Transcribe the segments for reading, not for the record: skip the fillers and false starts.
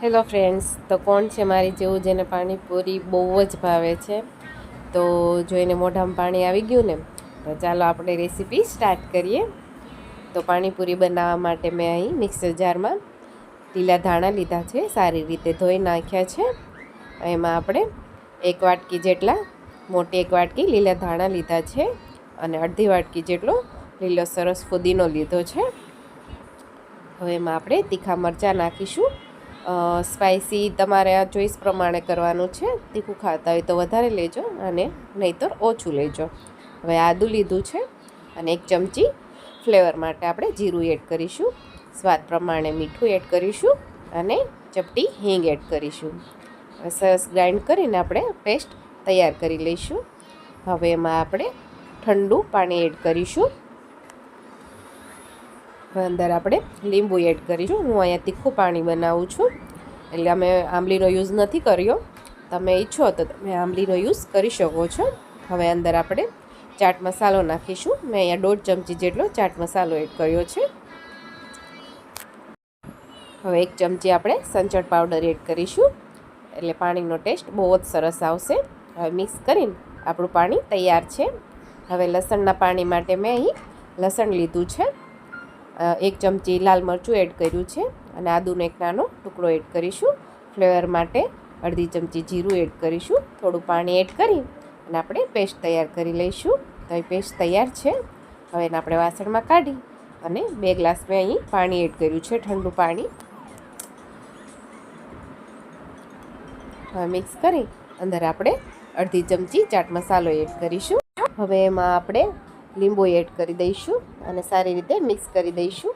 Hello friends, તો કોણ છે મારી જેવું જેને પાણીપુરી બહુ જ ભાવે છે? તો જોઈને મોઢામાં પાણી આવી ગયું ને, તો ચાલો આપણે રેસીપી સ્ટાર્ટ કરીએ. તો પાણીપુરી બનાવવા માટે મેં અહીં મિક્સર જારમાં લીલા ધાણા લીધા છે, સારી રીતે ધોઈ નાખ્યા છે. એમાં આપણે 1 વાટકી જેટલા મોટી 1 વાટકી લીલા ધાણા લીધા છે અને અડધી વાટકી જેટલો લીલો સરસ ફુદીનો લીધો છે. હવે એમાં આપણે તીખા મરચાં નાખીશું. સ્પાઇસી તમારે આ ચોઈસ પ્રમાણે કરવાનું છે. તીખું ખાતા હોય તો વધારે લેજો અને નહીંતર ઓછું લેજો. હવે આદું લીધું છે અને 1 ચમચી ફ્લેવર માટે આપણે જીરું એડ કરીશું. સ્વાદ પ્રમાણે મીઠું એડ કરીશું અને ચપટી હિંગ એડ કરીશું. સરસ ગ્રાઇન્ડ કરીને આપણે પેસ્ટ તૈયાર કરી લઈશું. હવે એમાં આપણે ઠંડુ પાણી એડ કરીશું. અંદર આપણે લીંબુ એડ કરીશું. હું અહીંયા તીખું પાણી બનાવું છું, એટલે અમે આંબલીનો યુઝ નથી કર્યો. તમે ઈચ્છો તો તમે આંબલીનો યુઝ કરી શકો છો. હવે અંદર આપણે ચાટ મસાલો નાખીશું. મેં અહીંયા 1.5 ચમચી જેટલો ચાટ મસાલો એડ કર્યો છે. હવે 1 ચમચી આપણે સંચળ પાવડર એડ કરીશું, એટલે પાણીનો ટેસ્ટ બહુ જ સરસ આવશે. હવે મિક્સ કરીને આપણું પાણી તૈયાર છે. હવે લસણના પાણી માટે મેં અહીં લસણ લીધું છે. 1 ચમચી લાલ મરચું એડ કર્યું છે અને આદુનો એક નાનો ટુકડો એડ કરીશું. ફ્લેવર માટે અડધી ચમચી જીરું એડ કરીશું. થોડું પાણી એડ કરી અને આપણે પેસ્ટ તૈયાર કરી લઈશું. તો એ પેસ્ટ તૈયાર છે. હવે એને આપણે વાસણમાં કાઢી અને 2 ગ્લાસ મેં અહીં પાણી એડ કર્યું છે, ઠંડુ પાણી. હવે મિક્સ કરી અંદર આપણે અડધી ચમચી ચાટ મસાલો એડ કરીશું. હવે એમાં આપણે લીંબુ એડ કરી દઈશું અને સારી રીતે મિક્સ કરી દઈશું.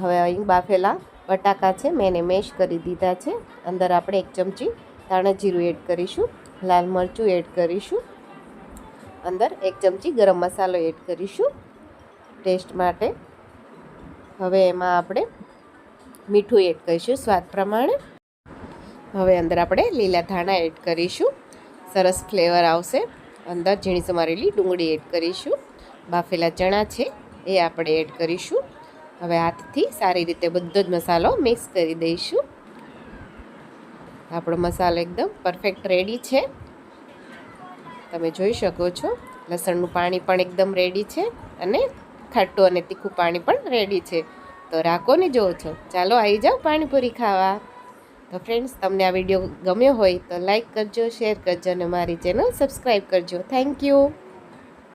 હવે અહીં બાફેલા બટાકા છે, મેં એને મેશ કરી દીધા છે. અંદર આપણે 1 ચમચી ધાણા જીરું એડ કરીશું. લાલ મરચું એડ કરીશું. અંદર 1 ચમચી ગરમ મસાલો એડ કરીશું ટેસ્ટ માટે. હવે એમાં આપણે મીઠું એડ કરીશું સ્વાદ પ્રમાણે. હવે અંદર આપણે લીલા ધાણા એડ કરીશું. સરસ ફ્લેવર આવશે. અંદર ઝીણી સમારેલી ડુંગળી એડ કરીશું. બાફેલા ચણા છે એ આપણે એડ કરીશું. હવે હાથથી સારી રીતે બધો જ મસાલો મિક્સ કરી દઈશું. આપણો મસાલો એકદમ પરફેક્ટ રેડી છે. તમે જોઈ શકો છો લસણનું પાણી પણ એકદમ રેડી છે અને ખાટું અને તીખું પાણી પણ રેડી છે. તો રાકોને જોવો છો, ચાલો આવી જાઓ પાણીપુરી ખાવા. તો ફ્રેન્ડ્સ, તમને આ વિડીયો ગમ્યો હોય તો લાઈક કરજો, શેર કરજો અને મારી ચેનલ સબસ્ક્રાઈબ કરજો. Thank you.